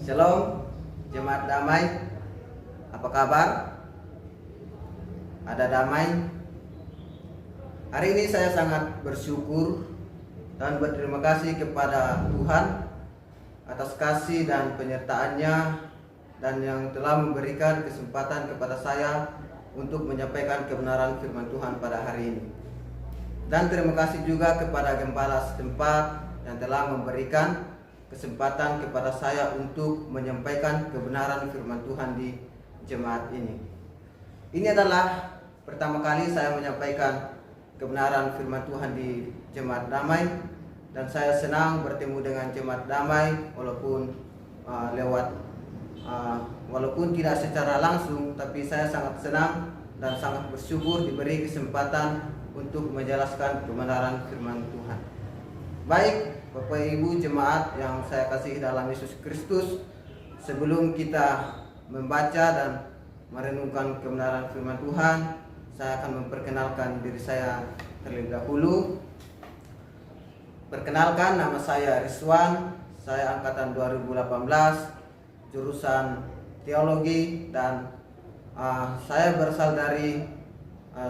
Shalom, jemaat damai. Apa kabar? Ada damai? Hari ini saya sangat bersyukur dan berterima kasih kepada Tuhan atas kasih dan penyertaannya dan yang telah memberikan kesempatan kepada saya untuk menyampaikan kebenaran firman Tuhan pada hari ini. Dan terima kasih juga kepada gembala setempat yang telah memberikan kesempatan kepada saya untuk menyampaikan kebenaran firman Tuhan di jemaat ini. Ini adalah pertama kali saya menyampaikan kebenaran firman Tuhan di jemaat damai, dan saya senang bertemu dengan jemaat damai walaupun walaupun tidak secara langsung, tapi saya sangat senang dan sangat bersyukur diberi kesempatan untuk menjelaskan kebenaran firman Tuhan. Baik, Bapak Ibu jemaat yang saya kasih dalam Yesus Kristus, sebelum kita membaca dan merenungkan kebenaran firman Tuhan, saya akan memperkenalkan diri saya terlebih dahulu. Perkenalkan, nama saya Rizwan, saya angkatan 2018, jurusan teologi, dan saya berasal dari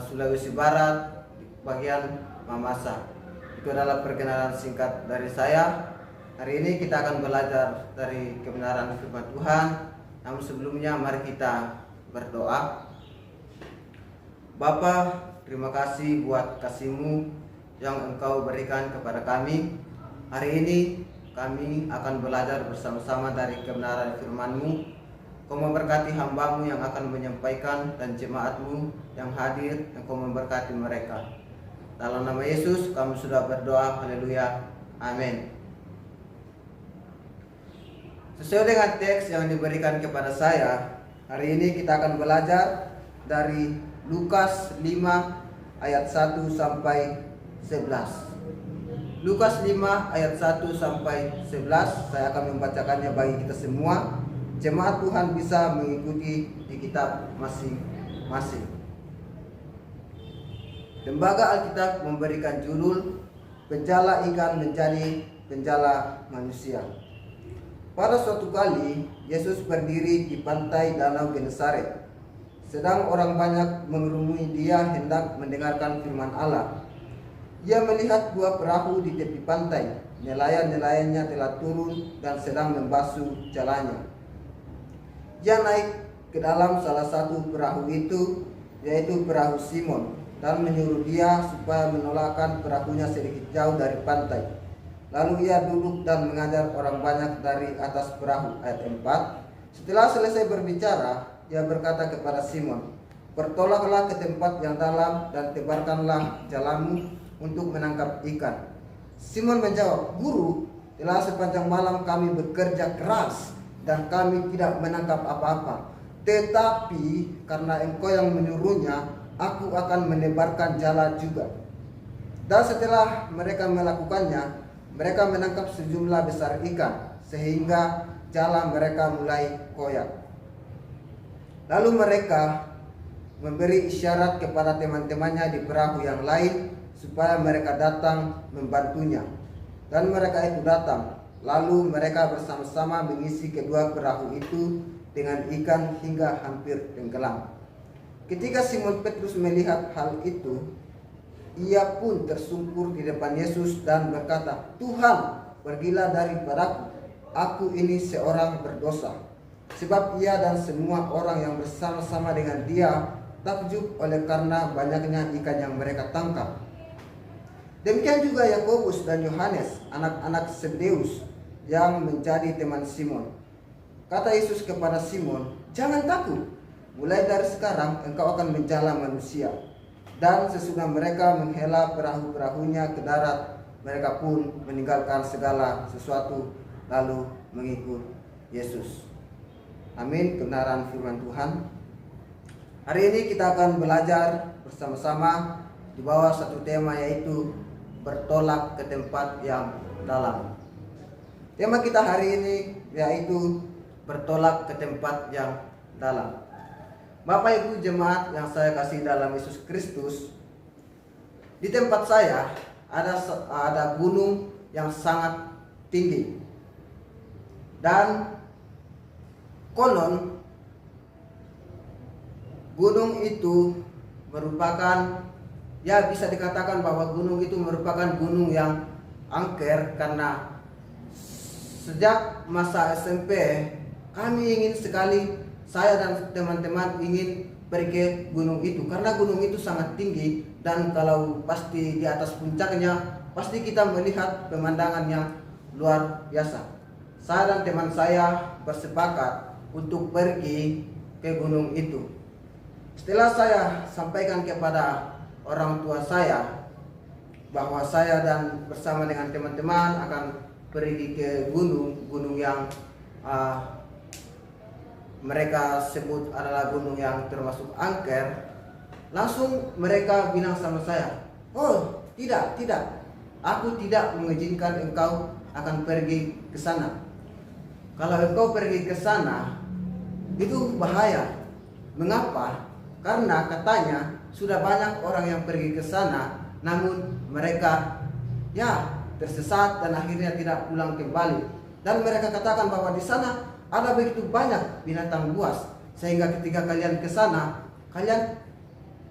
Sulawesi Barat, bagian Mamasa. Itu adalah perkenalan singkat dari saya. Hari ini kita akan belajar dari kebenaran firman Tuhan. Namun sebelumnya mari kita berdoa. Bapa, terima kasih buat kasih-Mu yang Engkau berikan kepada kami. Hari ini kami akan belajar bersama-sama dari kebenaran firman-Mu. Kau memberkati hamba-Mu yang akan menyampaikan dan jemaat-Mu yang hadir, yang Kau memberkati mereka. Dalam nama Yesus kami sudah berdoa, haleluya, amin. Sesuai dengan teks yang diberikan kepada saya, hari ini kita akan belajar dari Lukas 5 ayat 1 sampai 11. Lukas 5 ayat 1 sampai 11, saya akan membacakannya bagi kita semua. Jemaat Tuhan bisa mengikuti di kitab masing-masing. Lembaga Alkitab memberikan judul Penjala Ikan Menjadi Penjala Manusia. Pada suatu kali, Yesus berdiri di pantai Danau Genesaret. Sedang orang banyak mengerumuni Dia hendak mendengarkan firman Allah. Ia melihat dua perahu di tepi pantai. Nelayan-nelayannya telah turun dan sedang membasuh jalannya. Ia naik ke dalam salah satu perahu itu, yaitu perahu Simon, dan menyuruh dia supaya menolakkan perahunya sedikit jauh dari pantai. Lalu ia duduk dan mengajar orang banyak dari atas perahu. Ayat 4. Setelah selesai berbicara, ia berkata kepada Simon, "Bertolaklah ke tempat yang dalam dan tebarkanlah jalamu untuk menangkap ikan." Simon menjawab, "Guru, telah sepanjang malam kami bekerja keras dan kami tidak menangkap apa-apa. Tetapi karena Engkau yang menyuruhnya, aku akan menebarkan jala juga." Dan setelah mereka melakukannya, mereka menangkap sejumlah besar ikan, sehingga jala mereka mulai koyak. Lalu mereka memberi isyarat kepada teman-temannya di perahu yang lain, supaya mereka datang membantunya. Dan mereka itu datang. Lalu mereka bersama-sama mengisi kedua perahu itu dengan ikan hingga hampir tenggelam. Ketika Simon Petrus melihat hal itu, ia pun tersungkur di depan Yesus dan berkata, "Tuhan, pergilah daripadaku, aku ini seorang berdosa." Sebab ia dan semua orang yang bersama-sama dengan dia takjub oleh karena banyaknya ikan yang mereka tangkap. Demikian juga Yakobus dan Yohanes, anak-anak Zebedeus, yang menjadi teman Simon. Kata Yesus kepada Simon, "Jangan takut. Mulai dari sekarang engkau akan menjala manusia." Dan sesudah mereka menghela perahu-perahunya ke darat, mereka pun meninggalkan segala sesuatu lalu mengikut Yesus. Amin. Kebenaran firman Tuhan. Hari ini kita akan belajar bersama-sama di bawah satu tema, yaitu bertolak ke tempat yang dalam. Tema kita hari ini yaitu bertolak ke tempat yang dalam. Bapak Ibu jemaat yang saya kasih dalam Yesus Kristus, di tempat saya ada gunung yang sangat tinggi, dan Konon gunung itu merupakan, ya bisa dikatakan bahwa gunung itu merupakan gunung yang angker, karena sejak masa SMP kami ingin sekali, saya dan teman-teman ingin pergi ke gunung itu, karena gunung itu sangat tinggi, dan kalau pasti di atas puncaknya pasti kita melihat pemandangan yang luar biasa. Saya dan teman saya bersepakat untuk pergi ke gunung itu. Setelah saya sampaikan kepada orang tua saya bahwa saya dan bersama dengan teman-teman akan pergi ke gunung yang mereka sebut adalah gunung yang termasuk angker, langsung mereka bilang sama saya, "Oh, tidak, aku tidak mengizinkan engkau akan pergi ke sana. Kalau engkau pergi ke sana, itu bahaya." Mengapa? Karena katanya sudah banyak orang yang pergi ke sana, namun mereka tersesat dan akhirnya tidak pulang kembali. Dan mereka katakan bahwa di sana ada begitu banyak binatang buas, sehingga ketika kalian ke sana, kalian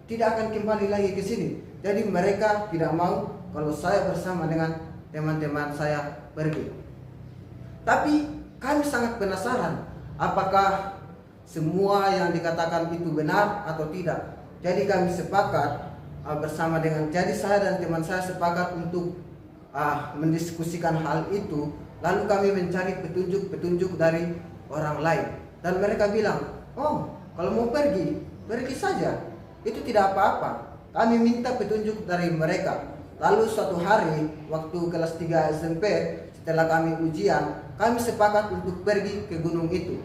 tidak akan kembali lagi ke sini. Jadi mereka tidak mau kalau saya bersama dengan teman-teman saya pergi. Tapi kami sangat penasaran apakah semua yang dikatakan itu benar atau tidak. Jadi kami sepakat jadi saya dan teman saya sepakat untuk mendiskusikan hal itu. Lalu kami mencari petunjuk dari orang lain, dan mereka bilang, "Oh, kalau mau pergi saja, itu tidak apa-apa." Kami minta petunjuk dari mereka. Lalu suatu hari waktu kelas 3 SMP, setelah kami ujian, kami sepakat untuk pergi ke gunung itu.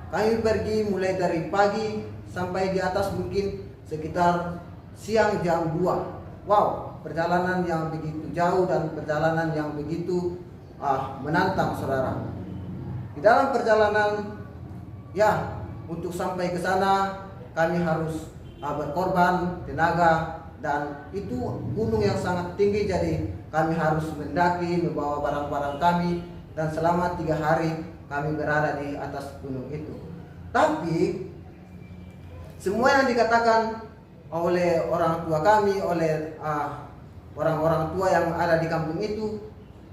Kami pergi mulai dari pagi sampai di atas mungkin sekitar siang jam 2. Wow, perjalanan yang begitu jauh dan perjalanan yang begitu menantang, saudara. Di dalam perjalanan untuk sampai ke sana kami harus berkorban tenaga, dan itu gunung yang sangat tinggi, jadi kami harus mendaki, membawa barang-barang kami, dan selama 3 hari kami berada di atas gunung itu. Tapi semua yang dikatakan oleh orang tua kami, oleh orang-orang tua yang ada di kampung itu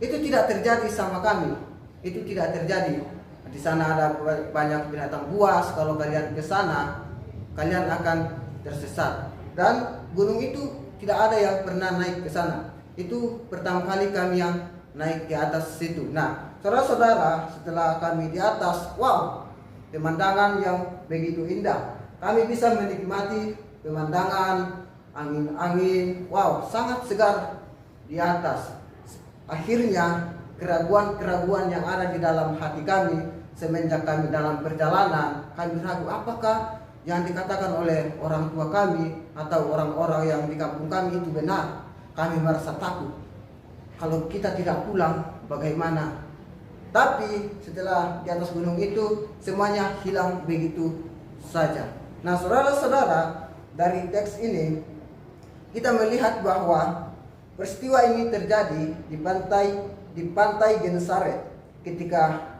tidak terjadi sama kami. Itu tidak terjadi. Di sana ada banyak binatang buas. Kalau kalian ke sana, kalian akan tersesat. Dan gunung itu tidak ada yang pernah naik ke sana. Itu pertama kali kami yang naik ke atas situ. Nah, saudara-saudara, setelah kami di atas, wow, pemandangan yang begitu indah. Kami bisa menikmati pemandangan, angin-angin, wow, sangat segar di atas. Akhirnya keraguan-keraguan yang ada di dalam hati kami semenjak kami dalam perjalanan, kami ragu apakah yang dikatakan oleh orang tua kami atau orang-orang yang di kampung kami itu benar. Kami merasa takut. Kalau kita tidak pulang, bagaimana? Tapi setelah di atas gunung itu, semuanya hilang begitu saja. Nah, saudara-saudara, dari teks ini kita melihat bahwa peristiwa ini terjadi di pantai Genesaret, ketika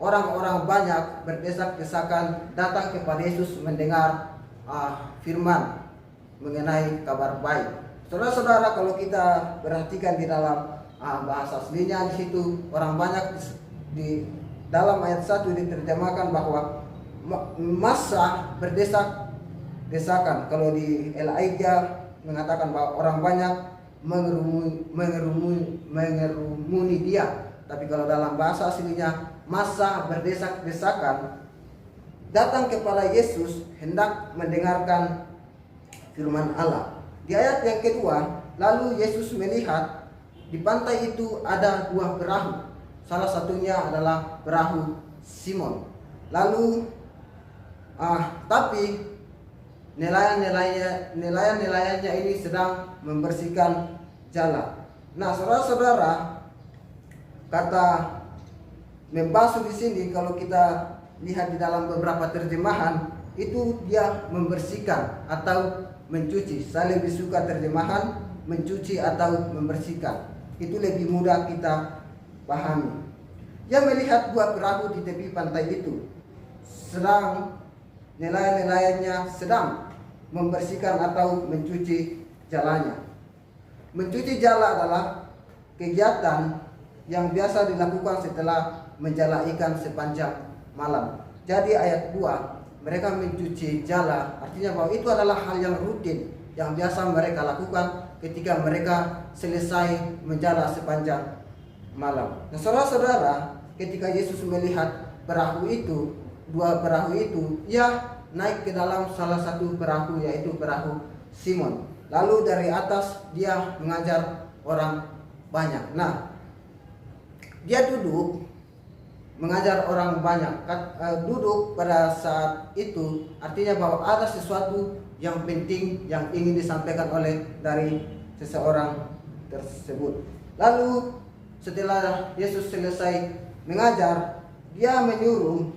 orang-orang banyak berdesak-desakan datang kepada Yesus mendengar firman mengenai kabar baik. Saudara-saudara, kalau kita perhatikan di dalam bahasa aslinya, di situ orang banyak di dalam ayat 1 diterjemahkan bahwa massa berdesak-desakan. Kalau di Elijah mengatakan bahwa orang banyak mengerumuni dia. Tapi kalau dalam bahasa aslinya, massa berdesak-desakan datang kepada Yesus hendak mendengarkan firman Allah. Di ayat yang kedua, lalu Yesus melihat di pantai itu ada 2 perahu. Salah satunya adalah perahu Simon. Lalu tapi nelayan-nelayannya ini sedang membersihkan jalan. Nah, saudara-saudara, kata membasuh di sini kalau kita lihat di dalam beberapa terjemahan itu dia membersihkan atau mencuci. Saya lebih suka terjemahan mencuci atau membersihkan. Itu lebih mudah kita pahami. Dia melihat 2 perahu di tepi pantai itu. sedang nelayan-nelayannya sedang membersihkan atau mencuci jalannya. Mencuci jala adalah kegiatan yang biasa dilakukan setelah menjala ikan sepanjang malam. Jadi ayat 2, mereka mencuci jala, artinya bahwa itu adalah hal yang rutin yang biasa mereka lakukan ketika mereka selesai menjala sepanjang malam. Nah, saudara-saudara, ketika Yesus melihat perahu itu, dua perahu itu, ia naik ke dalam salah satu perahu, yaitu perahu Simon. Lalu dari atas dia mengajar orang banyak. Nah, dia duduk mengajar orang banyak. Duduk pada saat itu artinya bahwa ada sesuatu yang penting yang ingin disampaikan oleh dari seseorang tersebut. Lalu setelah Yesus selesai mengajar, dia menyuruh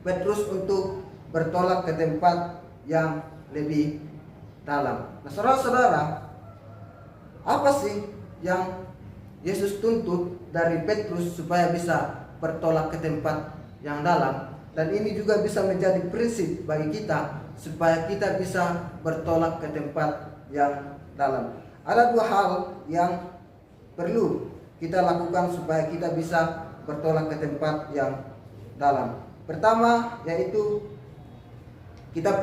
Petrus untuk bertolak ke tempat yang lebih dalam. Nah, saudara-saudara, apa sih yang Yesus tuntut dari Petrus supaya bisa bertolak ke tempat yang dalam? Dan ini juga bisa menjadi prinsip bagi kita supaya kita bisa bertolak ke tempat yang dalam. Ada dua hal yang perlu kita lakukan supaya kita bisa bertolak ke tempat yang dalam. Pertama yaitu kita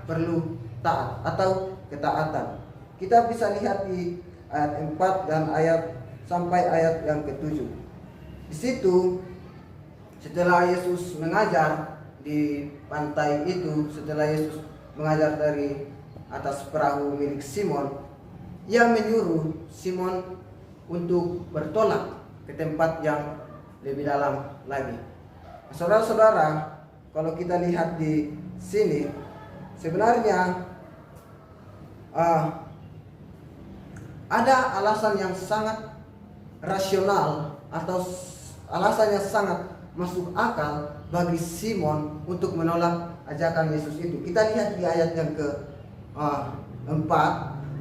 perlu taat atau ketaatan. Kita bisa lihat di ayat 4 dan ayat sampai ayat yang ke-7. Di situ setelah Yesus mengajar di pantai itu, setelah Yesus mengajar dari atas perahu milik Simon, ia menyuruh Simon untuk bertolak ke tempat yang lebih dalam lagi. Saudara-saudara, kalau kita lihat di sini, sebenarnya ada alasan yang sangat rasional atau alasan yang sangat masuk akal bagi Simon untuk menolak ajakan Yesus itu. Kita lihat di ayat yang ke-4.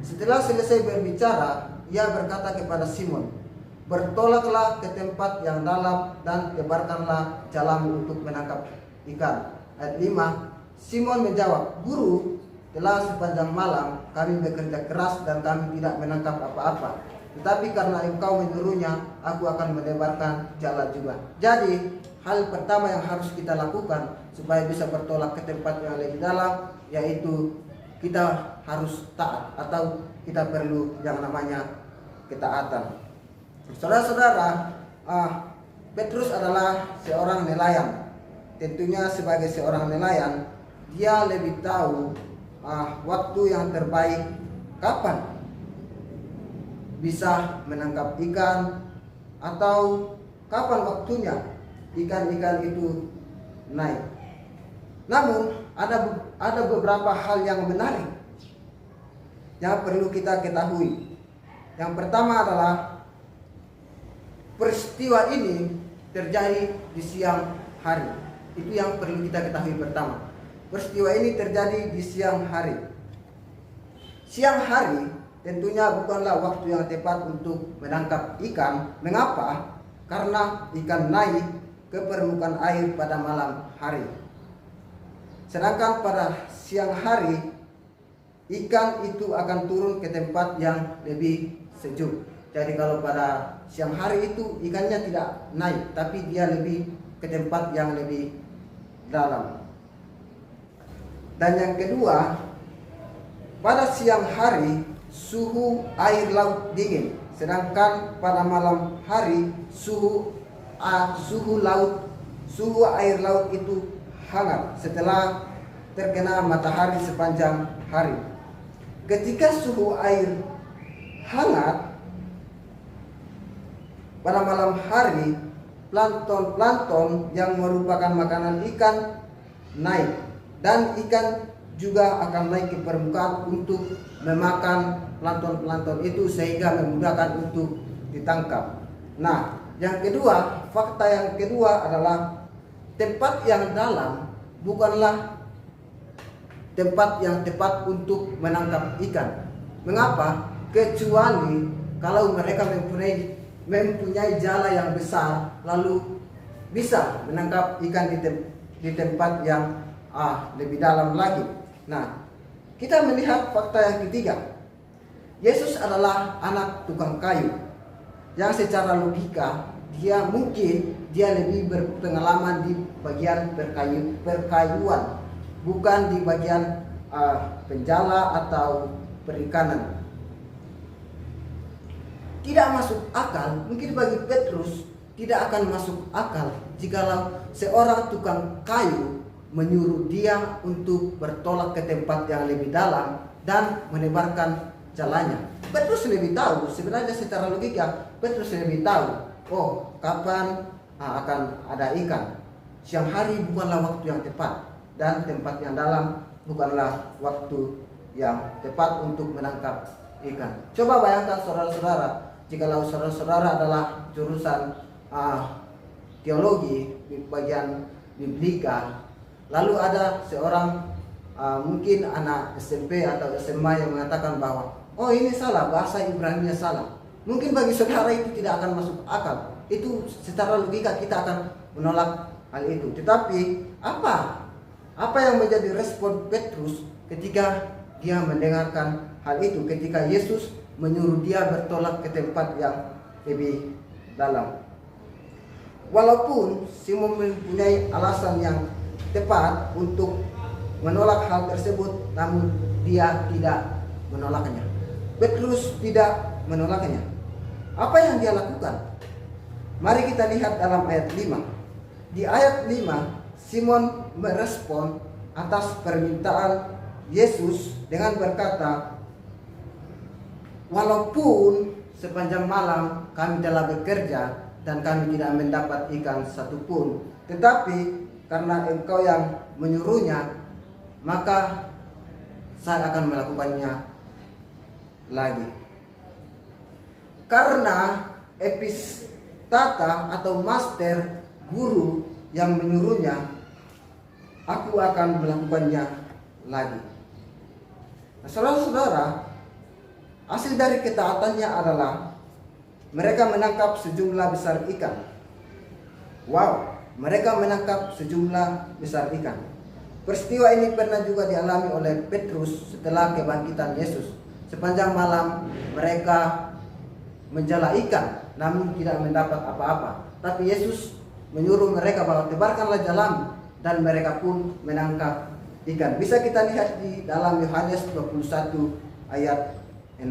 Setelah selesai berbicara, ia berkata kepada Simon, "Bertolaklah ke tempat yang dalam dan tebarkanlah jalamu untuk menangkap ikan." Ayat 5, Simon menjawab, "Guru, telah sepanjang malam kami bekerja keras dan kami tidak menangkap apa-apa. Tetapi karena engkau menyuruhnya, aku akan menebarkan jala juga." Jadi, hal pertama yang harus kita lakukan supaya bisa bertolak ke tempat yang lebih dalam, yaitu kita harus taat atau kita perlu yang namanya ketaatan. Saudara-saudara, Petrus adalah seorang nelayan. Tentunya sebagai seorang nelayan, dia lebih tahu waktu yang terbaik kapan bisa menangkap ikan atau kapan waktunya ikan-ikan itu naik. Namun ada beberapa hal yang menarik yang perlu kita ketahui. Yang pertama adalah peristiwa ini terjadi di siang hari. Itu yang perlu kita ketahui pertama. Peristiwa ini terjadi di siang hari. Siang hari tentunya bukanlah waktu yang tepat untuk menangkap ikan. Mengapa? Karena ikan naik ke permukaan air pada malam hari. Sedangkan pada siang hari, ikan itu akan turun ke tempat yang lebih sejuk. Jadi kalau pada siang hari itu ikannya tidak naik, tapi dia lebih ke tempat yang lebih dalam. Dan yang kedua, pada siang hari suhu air laut dingin, sedangkan pada malam hari suhu air laut itu hangat setelah terkena matahari sepanjang hari. Ketika suhu air hangat pada malam hari, plankton yang merupakan makanan ikan naik, dan ikan juga akan naik ke permukaan untuk memakan plankton itu sehingga memudahkan untuk ditangkap. Nah, yang kedua, fakta yang kedua adalah tempat yang dalam bukanlah tempat yang tepat untuk menangkap ikan. Mengapa? Kecuali kalau mereka mempunyai jala yang besar, lalu bisa menangkap ikan di tempat yang lebih dalam lagi. Nah, kita melihat fakta yang ketiga. Yesus adalah anak tukang kayu yang secara logika dia lebih berpengalaman di bagian perkayuan, bukan di bagian penjala atau perikanan. Tidak masuk akal, mungkin bagi Petrus tidak akan masuk akal jikalau seorang tukang kayu menyuruh dia untuk bertolak ke tempat yang lebih dalam dan menebarkan jalannya. Petrus lebih tahu, sebenarnya secara logika Petrus lebih tahu, kapan akan ada ikan. Siang hari bukanlah waktu yang tepat, dan tempat yang dalam bukanlah waktu yang tepat untuk menangkap ikan. Coba bayangkan saudara-saudara, jikalau saudara-saudara adalah jurusan teologi di bagian biblika, lalu ada seorang mungkin anak SMP atau SMA yang mengatakan bahwa ini salah, bahasa Ibrani salah. Mungkin bagi saudara itu tidak akan masuk akal. Itu secara logika kita akan menolak hal itu. Tetapi apa yang menjadi respon Petrus ketika dia mendengarkan hal itu, ketika Yesus menyuruh dia bertolak ke tempat yang lebih dalam? Walaupun Simon mempunyai alasan yang tepat untuk menolak hal tersebut, namun dia tidak menolaknya. Petrus tidak menolaknya. Apa yang dia lakukan? Mari kita lihat dalam ayat 5. Di ayat 5, Simon merespon atas permintaan Yesus dengan berkata, walaupun sepanjang malam kami telah bekerja dan kami tidak mendapat ikan satupun, tetapi karena engkau yang menyuruhnya, maka saya akan melakukannya lagi. Karena epistata atau master, guru yang menyuruhnya, aku akan melakukannya lagi. Nah, saudara-saudara, hasil dari ketaatannya adalah mereka menangkap sejumlah besar ikan. Wow, mereka menangkap sejumlah besar ikan. Peristiwa ini pernah juga dialami oleh Petrus setelah kebangkitan Yesus. Sepanjang malam mereka menjala ikan, namun tidak mendapat apa-apa. Tapi Yesus menyuruh mereka bahwa tebarkanlah jalan, dan mereka pun menangkap ikan. Bisa kita lihat di dalam Yohanes 21 ayat 6.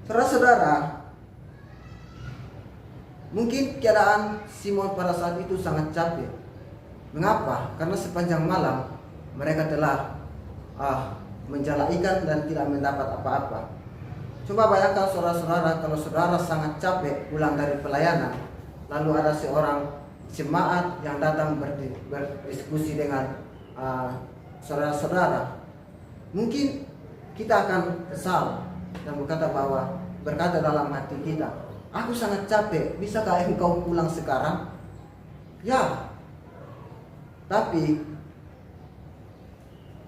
Saudara-saudara, mungkin keadaan Simon pada saat itu sangat capek. Mengapa? Karena sepanjang malam mereka telah menjala ikan dan tidak mendapat apa-apa. Coba bayangkan saudara-saudara, kalau saudara sangat capek pulang dari pelayanan, lalu ada seorang jemaat yang datang berdiskusi dengan saudara-saudara, mungkin kita akan kesal dan berkata dalam hati kita, aku sangat capek, bisakah engkau pulang sekarang? Ya, tapi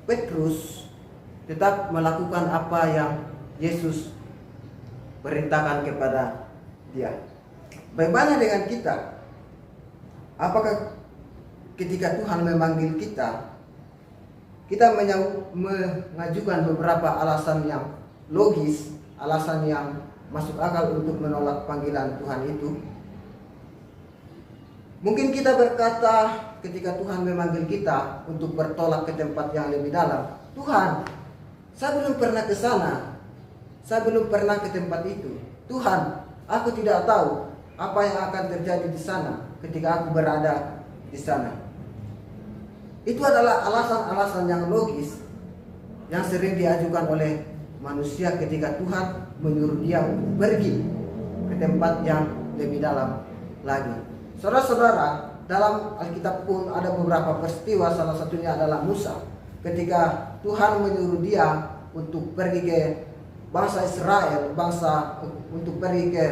Petrus tetap melakukan apa yang Yesus perintahkan kepada dia. Bagaimana dengan kita? Apakah ketika Tuhan memanggil kita, kita mengajukan beberapa alasan yang logis, alasan yang masuk akal untuk menolak panggilan Tuhan itu? Mungkin kita berkata ketika Tuhan memanggil kita untuk bertolak ke tempat yang lebih dalam, Tuhan, saya belum pernah ke sana, saya belum pernah ke tempat itu. Tuhan, aku tidak tahu apa yang akan terjadi di sana ketika aku berada di sana. Itu adalah alasan-alasan yang logis yang sering diajukan oleh manusia ketika Tuhan menyuruh dia untuk pergi ke tempat yang lebih dalam lagi. Saudara-saudara, dalam Alkitab pun ada beberapa peristiwa, salah satunya adalah Musa. Ketika Tuhan menyuruh dia untuk pergi ke bangsa Israel, untuk pergi ke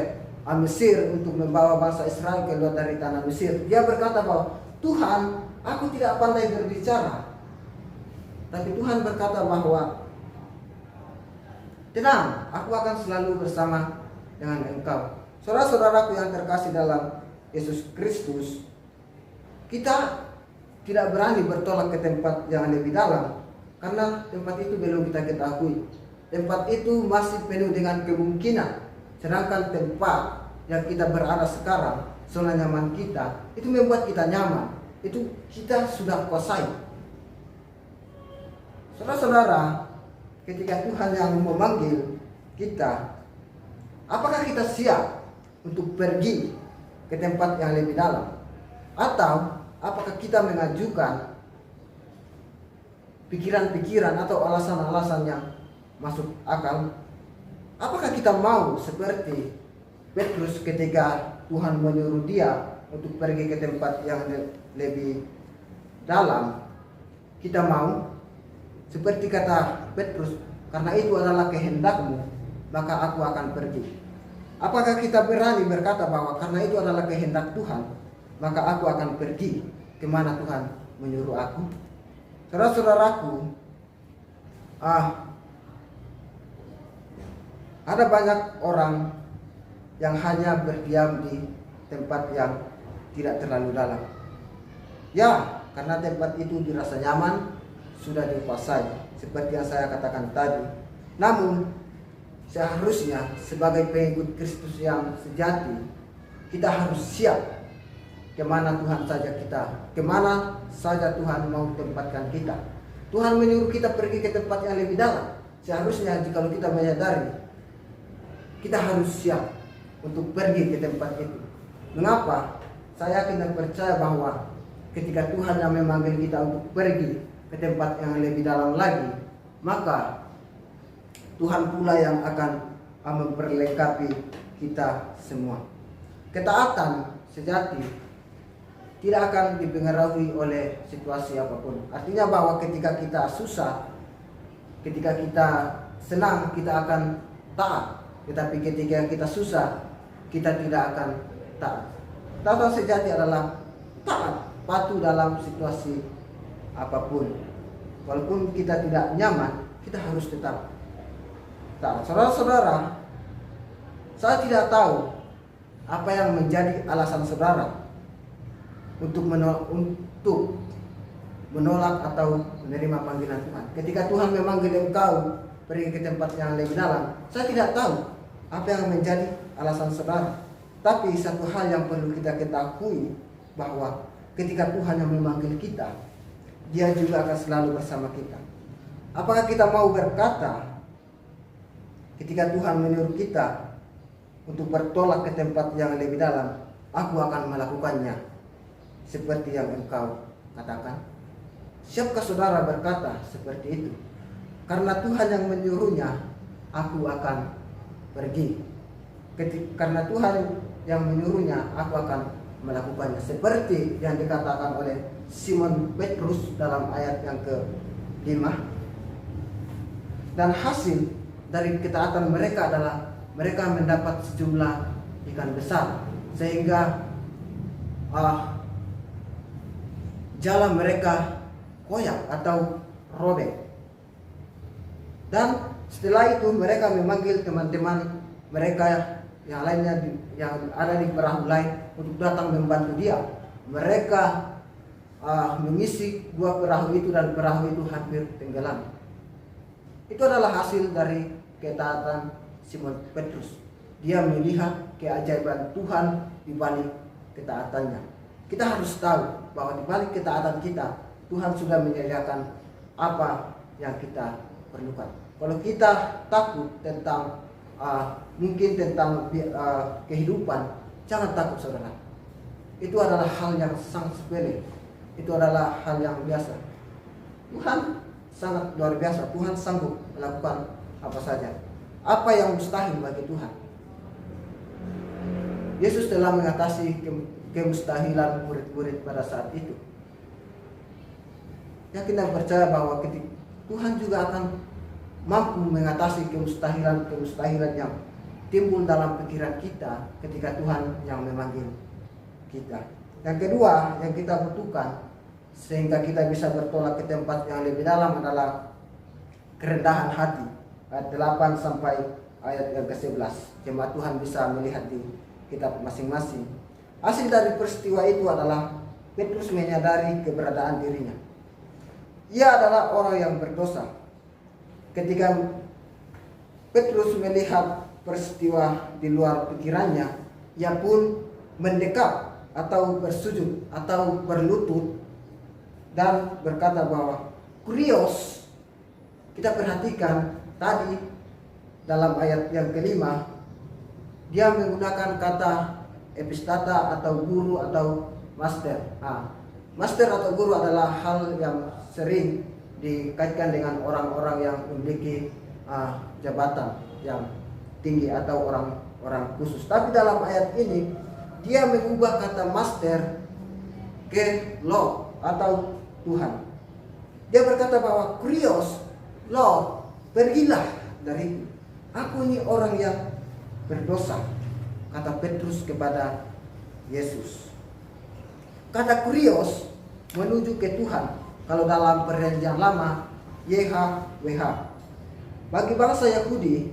Mesir, untuk membawa bangsa Israel keluar dari tanah Mesir, dia berkata bahwa Tuhan, aku tidak pandai berbicara. Tapi Tuhan berkata bahwa tenang, aku akan selalu bersama dengan engkau. Saudara-saudaraku yang terkasih dalam Yesus Kristus, kita tidak berani bertolak ke tempat yang lebih dalam karena tempat itu belum kita ketahui. Tempat itu masih penuh dengan kemungkinan. Sedangkan tempat yang kita berada sekarang, zona nyaman kita, itu membuat kita nyaman. Itu kita sudah kuasai. Saudara-saudara, ketika Tuhan yang memanggil kita, apakah kita siap untuk pergi ke tempat yang lebih dalam? Atau apakah kita mengajukan pikiran-pikiran atau alasan-alasan yang masuk akal? Apakah kita mau seperti Petrus ketika Tuhan menyuruh dia untuk pergi ke tempat yang lebih dalam? Kita mau seperti kata Petrus, karena itu adalah kehendakmu, maka aku akan pergi. Apakah kita berani berkata bahwa karena itu adalah kehendak Tuhan, maka aku akan pergi kemana Tuhan menyuruh aku? Saudara-saudaraku, ada banyak orang yang hanya berdiam di tempat yang tidak terlalu dalam. Ya, karena tempat itu dirasa nyaman, sudah dikuasai, seperti yang saya katakan tadi. Namun, seharusnya sebagai pengikut Kristus yang sejati, kita harus siap kemana saja Tuhan mau tempatkan kita. Tuhan menyuruh kita pergi ke tempat yang lebih dalam. Seharusnya jika kita menyadari, kita harus siap untuk pergi ke tempat itu. Mengapa? Saya yakin dan percaya bahwa ketika Tuhan yang memanggil kita untuk pergi ke tempat yang lebih dalam lagi, maka Tuhan pula yang akan memperlengkapi kita semua. Ketaatan sejati tidak akan dipengaruhi oleh situasi apapun. Artinya bahwa ketika kita susah, ketika kita senang, kita akan taat. Tetapi ketika kita susah, kita tidak akan taat. Taat sejati adalah taat, patuh dalam situasi apapun. Walaupun kita tidak nyaman, kita harus tetap taat. Saudara-saudara, saya tidak tahu apa yang menjadi alasan saudara untuk menolak atau menerima panggilan Tuhan. Ketika Tuhan memanggil engkau pergi ke tempat yang lebih dalam, saya tidak tahu apa yang menjadi alasan saudara. Tapi satu hal yang perlu kita ketahui, bahwa ketika Tuhan yang memanggil kita, Dia juga akan selalu bersama kita. Apakah kita mau berkata ketika Tuhan menyuruh kita untuk bertolak ke tempat yang lebih dalam, aku akan melakukannya seperti yang engkau katakan? Siapkah saudara berkata seperti itu? Karena Tuhan yang menyuruhnya, aku akan pergi. Karena Tuhan yang menyuruhnya, aku akan melakukannya. Seperti yang dikatakan oleh Simon Petrus dalam ayat yang ke-5. Dan hasil dari ketaatan mereka adalah mereka mendapat sejumlah ikan besar, sehingga jalan mereka koyak atau robek. Dan setelah itu mereka memanggil teman-teman mereka yang lainnya yang ada di perahu lain untuk datang membantu dia. Mereka mengisi dua perahu itu dan perahu itu hampir tenggelam. Itu adalah hasil dari ketaatan Simon Petrus. Dia melihat keajaiban Tuhan di balik ketaatannya. Kita harus tahu bahwa di balik ketaatan kita, Tuhan sudah menyediakan apa yang kita perlukan. Kalau kita takut tentang mungkin tentang kehidupan, jangan takut saudara. Itu adalah hal yang sangat sepele. Itu adalah hal yang biasa. Tuhan sangat luar biasa. Tuhan sanggup melakukan apa saja. Apa yang mustahil bagi Tuhan? Yesus telah mengatasi kemustahilan murid-murid pada saat itu. Yakin dan percaya bahwa Tuhan juga akan mampu mengatasi kemustahilan yang timbul dalam pikiran kita ketika Tuhan yang memanggil kita. Yang kedua yang kita butuhkan sehingga kita bisa bertolak ke tempat yang lebih dalam adalah kerendahan hati. Ayat 8 sampai ayat yang ke-11. Jemaat Tuhan bisa melihat di kitab masing-masing. Hasil dari peristiwa itu adalah Petrus menyadari keberadaan dirinya. Ia adalah orang yang berdosa. Ketika Petrus melihat peristiwa di luar pikirannya, ia pun mendekat atau bersujud atau berlutut dan berkata bahwa Kurios, kita perhatikan tadi dalam ayat yang kelima, dia menggunakan kata epistata atau guru atau master. Master atau guru adalah hal yang sering dikaitkan dengan orang-orang yang memiliki jabatan yang tinggi atau orang khusus. Tapi dalam ayat ini dia mengubah kata master ke Lord atau Tuhan. Dia berkata bahwa Kurios, Lord, pergilah dariku. Aku ini orang yang berdosa, kata Petrus kepada Yesus. Kata Kurios menuju ke Tuhan. Kalau dalam perjanjian lama, YHWH. Bagi bangsa Yahudi,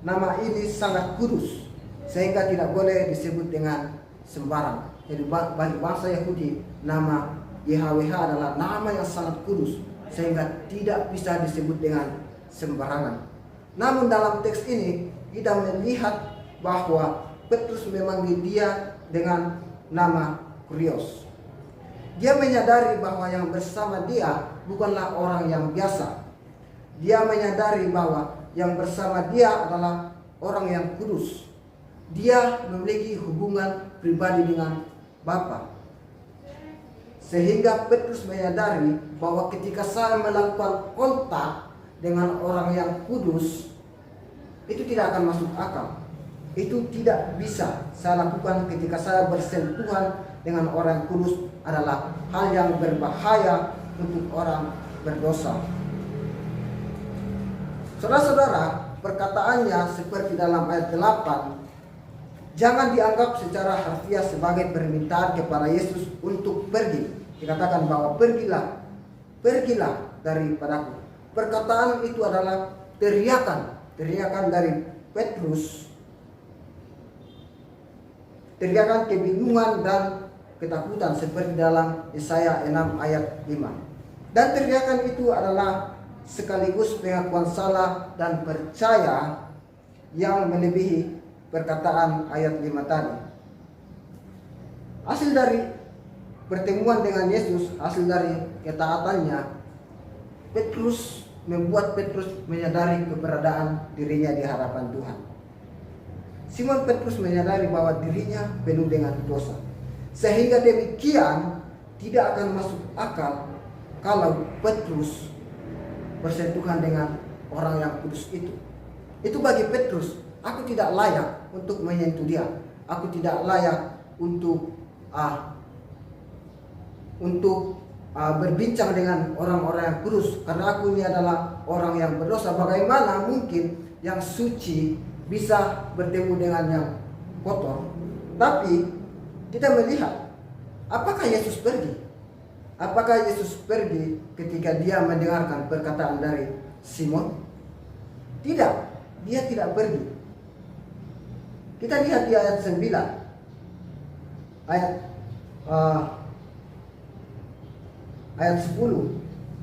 nama ini sangat kudus, sehingga tidak boleh disebut dengan sembarang. Jadi bagi bangsa Yahudi, nama YHWH adalah nama yang sangat kudus, sehingga tidak bisa disebut dengan sembarangan. Namun dalam teks ini kita melihat bahwa Petrus memanggil dia dengan nama Kurios. Dia menyadari bahwa yang bersama dia bukanlah orang yang biasa. Dia menyadari bahwa yang bersama dia adalah orang yang kudus. Dia memiliki hubungan pribadi dengan Bapa. Sehingga Petrus menyadari bahwa ketika saya melakukan kontak dengan orang yang kudus, itu tidak akan masuk akal. Itu tidak bisa saya lakukan ketika saya bersentuhan dengan orang kudus, adalah hal yang berbahaya untuk orang berdosa. Saudara-saudara, perkataannya seperti dalam ayat 8, jangan dianggap secara harfiah sebagai permintaan kepada Yesus untuk pergi. Dikatakan bahwa pergilah daripadaku. Perkataan itu adalah teriakan dari Petrus, teriakan kebingungan dan ketakutan seperti dalam Yesaya 6 ayat 5. Dan teriakan itu adalah sekaligus pengakuan salah dan percaya yang melebihi perkataan ayat 5 tadi. Hasil dari pertemuan dengan Yesus, hasil dari ketaatannya, membuat Petrus menyadari keberadaan dirinya di hadapan Tuhan. Simon Petrus menyadari bahwa dirinya penuh dengan dosa. Sehingga demikian tidak akan masuk akal kalau Petrus bersentuhan dengan orang yang kudus itu. Itu bagi Petrus, aku tidak layak untuk menyentuh dia. Aku tidak layak untuk berbincang dengan orang-orang yang kudus, karena aku ini adalah orang yang berdosa. Bagaimana mungkin yang suci bisa bertemu dengan yang kotor? Tapi kita melihat, apakah Yesus pergi? Apakah Yesus pergi ketika dia mendengarkan perkataan dari Simon? Tidak, dia tidak pergi. Kita lihat di ayat 9. Ayat 10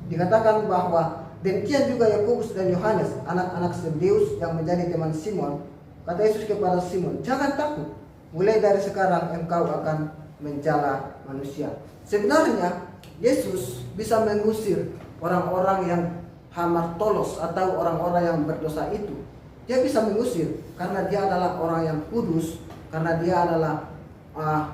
dikatakan bahwa demikian juga Yakobus dan Yohanes, anak-anak Zebedeus yang menjadi teman Simon. Kata Yesus kepada Simon, jangan takut, mulai dari sekarang engkau akan menjala manusia. Sebenarnya Yesus bisa mengusir orang-orang yang hamartolos atau orang-orang yang berdosa itu. Dia bisa mengusir karena dia adalah orang yang kudus, karena dia adalah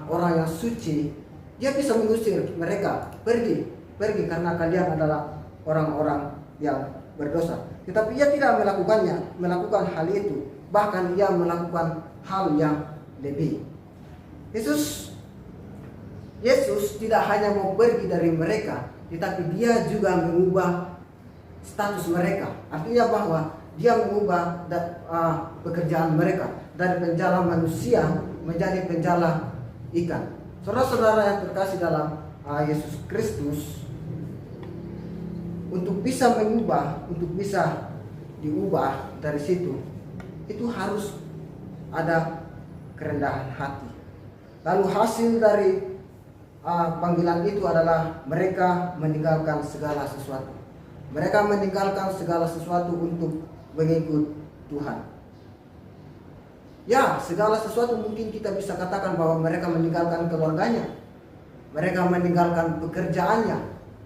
orang yang suci. Dia bisa mengusir mereka, pergi karena kalian adalah orang-orang yang berdosa. Tetapi ia tidak melakukan hal itu. Bahkan ia melakukan hal yang lebih. Yesus tidak hanya mau pergi dari mereka, tetapi dia juga mengubah status mereka. Artinya bahwa dia mengubah pekerjaan mereka dari penjala manusia menjadi penjala ikan. Saudara-saudara yang terkasih dalam Yesus Kristus, untuk bisa diubah dari situ, itu harus ada kerendahan hati. Lalu hasil dari panggilan itu adalah mereka meninggalkan segala sesuatu. Mereka meninggalkan segala sesuatu untuk mengikut Tuhan. Ya, segala sesuatu mungkin kita bisa katakan bahwa mereka meninggalkan keluarganya. Mereka meninggalkan pekerjaannya.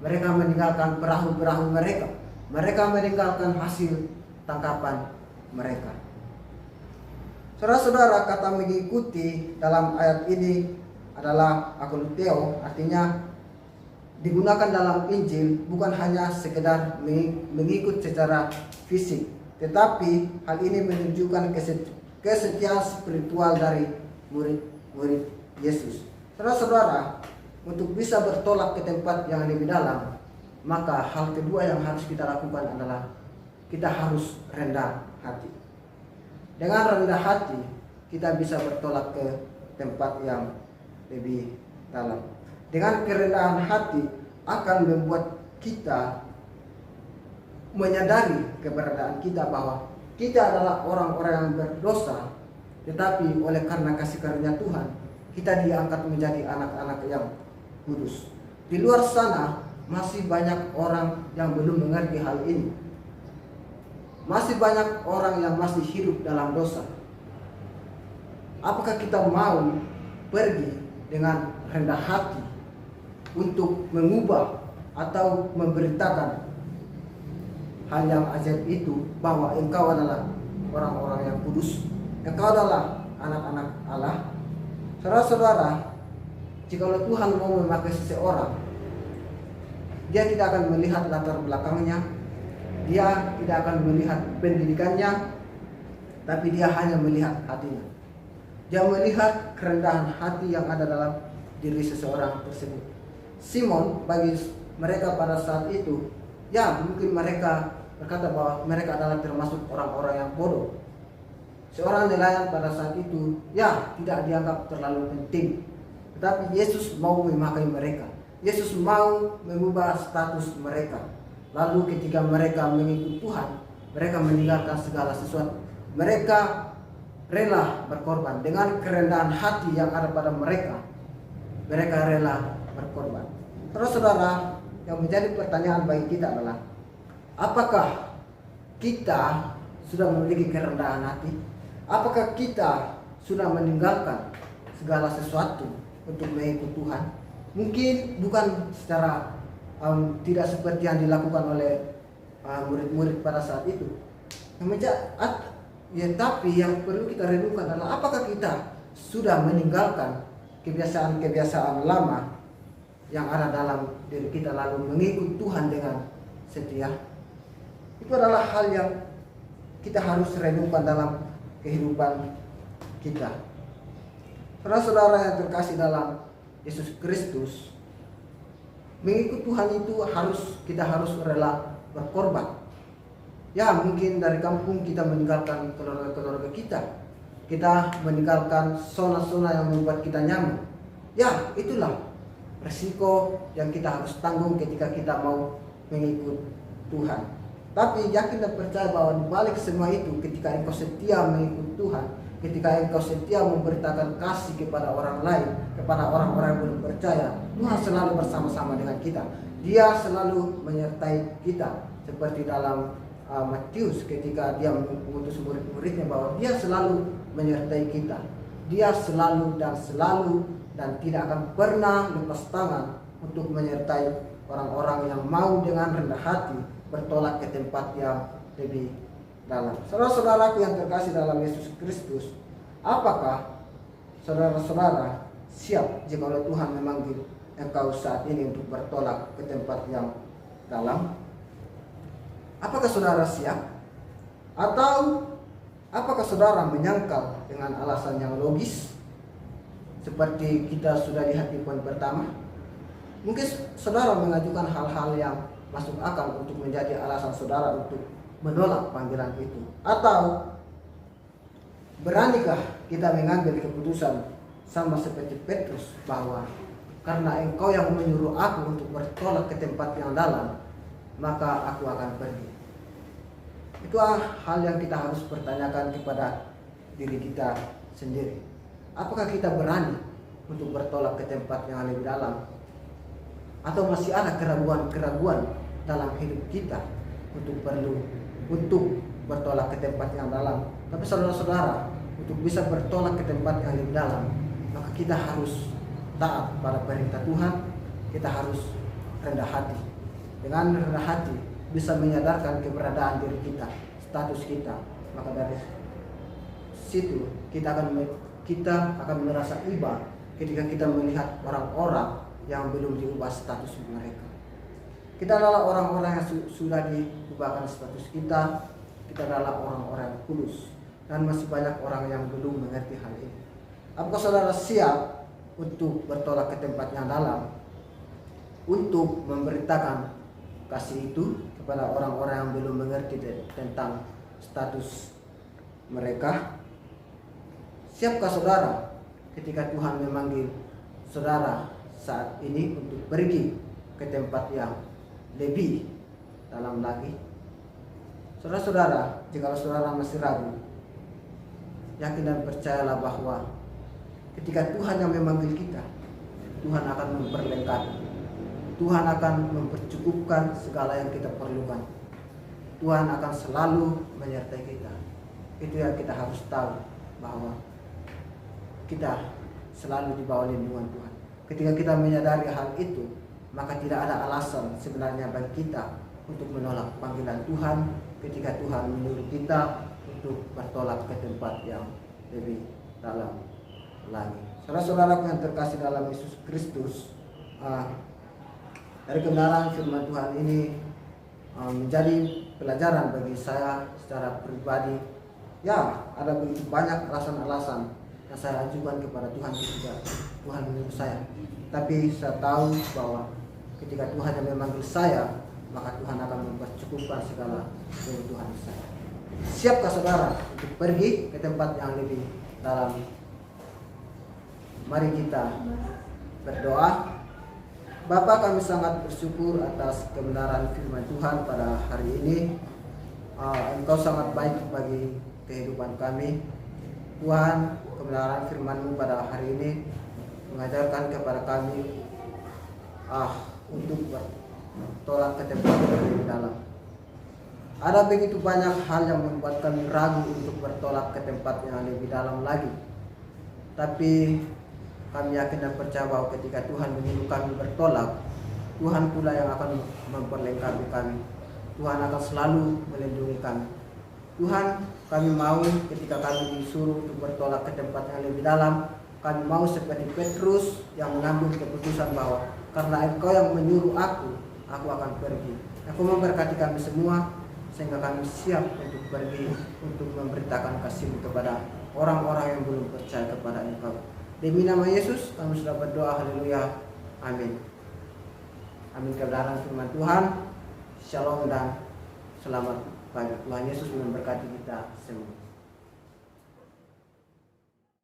Mereka meninggalkan perahu-perahu mereka. Mereka meninggalkan hasil tangkapan mereka. Saudara-saudara, kata mengikuti dalam ayat ini adalah akoluteo, artinya digunakan dalam Injil bukan hanya sekedar mengikut secara fisik, tetapi hal ini menunjukkan kesetiaan spiritual dari murid-murid Yesus. Saudara-saudara, untuk bisa bertolak ke tempat yang lebih dalam, maka hal kedua yang harus kita lakukan adalah kita harus rendah hati. Dengan rendah hati, kita bisa bertolak ke tempat yang lebih dalam. Dengan kerendahan hati akan membuat kita menyadari keberadaan kita bahwa kita adalah orang-orang yang berdosa, tetapi oleh karena kasih karunia Tuhan, kita diangkat menjadi anak-anak yang kudus. Di luar sana masih banyak orang yang belum mengerti hal ini. Masih banyak orang yang masih hidup dalam dosa. Apakah kita mau pergi dengan rendah hati untuk mengubah atau memberitakan hal yang ajaib itu, bahwa engkau adalah orang-orang yang kudus, engkau adalah anak-anak Allah? Saudara-saudara, jika Tuhan mau memakai seseorang, dia tidak akan melihat latar belakangnya, dia tidak akan melihat pendidikannya, tapi dia hanya melihat hatinya. Dia melihat kerendahan hati yang ada dalam diri seseorang tersebut. Simon, bagi mereka pada saat itu, ya mungkin mereka berkata bahwa mereka adalah termasuk orang-orang yang bodoh. Seorang nelayan pada saat itu, ya tidak dianggap terlalu penting. Tetapi Yesus mau memakai mereka. Yesus mau mengubah status mereka. Lalu ketika mereka mengikut Tuhan, mereka meninggalkan segala sesuatu. Mereka rela berkorban dengan kerendahan hati yang ada pada mereka. Mereka rela berkorban. Terus saudara, yang menjadi pertanyaan bagi kita adalah, apakah kita sudah memiliki kerendahan hati? Apakah kita sudah meninggalkan segala sesuatu untuk mengikut Tuhan? Mungkin bukan secara tidak seperti yang dilakukan oleh murid-murid pada saat itu. Tapi yang perlu kita renungkan adalah, apakah kita sudah meninggalkan kebiasaan-kebiasaan lama yang ada dalam diri kita, lalu mengikut Tuhan dengan setia? Itu adalah hal yang kita harus renungkan dalam kehidupan kita. Saudara-saudara yang terkasih dalam Yesus Kristus, mengikut Tuhan itu kita harus rela berkorban. Ya, mungkin dari kampung kita meninggalkan keluarga-keluarga kita. Kita meninggalkan zona-zona yang membuat kita nyaman. Ya, itulah resiko yang kita harus tanggung ketika kita mau mengikut Tuhan. Tapi yakin dan percaya bahwa di balik semua itu, ketika engkau setia mengikut Tuhan, ketika engkau setia memberitakan kasih kepada orang lain, kepada orang-orang yang belum percaya, Tuhan selalu bersama-sama dengan kita. Dia selalu menyertai kita, seperti dalam Matius ketika dia mengutus murid-muridnya, bahwa dia selalu menyertai kita. Dia selalu dan tidak akan pernah lepas tangan untuk menyertai orang-orang yang mau dengan rendah hati bertolak ke tempat yang lebih dalam. Saudara-saudaraku yang terkasih dalam Yesus Kristus, apakah saudara-saudara siap jika oleh Tuhan memanggil engkau saat ini untuk bertolak ke tempat yang dalam? Apakah saudara siap? Atau apakah saudara menyangkal dengan alasan yang logis, seperti kita sudah lihat di poin pertama? Mungkin saudara mengajukan hal-hal yang masuk akal untuk menjadi alasan saudara untuk menolak panggilan itu. Atau beranikah kita mengambil keputusan sama seperti Petrus, bahwa karena engkau yang menyuruh aku untuk bertolak ke tempat yang dalam, maka aku akan pergi. Itu hal yang kita harus pertanyakan kepada diri kita sendiri. Apakah kita berani untuk bertolak ke tempat yang lebih dalam? Atau masih ada keraguan-keraguan dalam hidup kita untuk bertolak ke tempat yang dalam? Tapi saudara-saudara, untuk bisa bertolak ke tempat yang lebih dalam, maka kita harus taat pada perintah Tuhan. Kita harus rendah hati. Dengan rendah hati bisa menyadarkan keberadaan diri kita, status kita. Maka dari situ kita akan merasa iba ketika kita melihat orang-orang yang belum diubah status mereka. Kita adalah orang-orang yang sudah diubahkan status kita. Kita adalah orang-orang yang kudus, dan masih banyak orang yang belum mengerti hal ini. Apakah saudara siap untuk bertolak ke tempat yang dalam, untuk memberitakan kasih itu kepada orang-orang yang belum mengerti tentang status mereka? Siapkah saudara ketika Tuhan memanggil saudara saat ini untuk pergi ke tempat yang lebih dalam lagi? Saudara-saudara, jika saudara masih ragu, yakin dan percayalah bahwa ketika Tuhan yang memanggil kita, Tuhan akan memperlengkapi. Tuhan akan mempercukupkan segala yang kita perlukan. Tuhan akan selalu menyertai kita. Itu yang kita harus tahu, bahwa kita selalu di bawah lindungan Tuhan. Ketika kita menyadari hal itu, maka tidak ada alasan sebenarnya bagi kita untuk menolak panggilan Tuhan ketika Tuhan menyuruh kita untuk bertolak ke tempat yang lebih dalam lagi. Saudara-saudaraku yang terkasih dalam Yesus Kristus, dari kebenaran firman Tuhan ini menjadi pelajaran bagi saya secara pribadi. Ya, ada begitu banyak alasan-alasan yang saya ajukan kepada Tuhan ketika Tuhan menyuruh saya. Tapi saya tahu bahwa ketika Tuhan yang memanggil saya, maka Tuhan akan mempercukupkan segala kebutuhan saya. Siapkah saudara untuk pergi ke tempat yang lebih dalam? Mari kita berdoa. Bapa, kami sangat bersyukur atas kebenaran firman Tuhan pada hari ini. Engkau sangat baik bagi kehidupan kami. Tuhan, kebenaran firman-Mu pada hari ini mengajarkan kepada kami untuk bertolak ke tempat yang lebih dalam. Ada begitu banyak hal yang membuat kami ragu untuk bertolak ke tempat yang lebih dalam lagi. Tapi kami yakin dan percaya bahwa ketika Tuhan menyuruh kami bertolak, Tuhan pula yang akan memperlengkapi kami. Tuhan akan selalu melindungi kami. Tuhan, kami mau ketika kami disuruh untuk bertolak ke tempat yang lebih dalam, kami mau seperti Petrus yang mengambil keputusan bahwa karena Engkau yang menyuruh aku akan pergi. Aku memberkati kami semua sehingga kami siap untuk pergi untuk memberitakan kasih kepada orang-orang yang belum percaya kepada Engkau. Demi nama Yesus kami sudah berdoa, haleluya, amin. Amin. Kebenaran firman Tuhan. Shalom dan selamat pagi. Tuhan Yesus memberkati kita semua.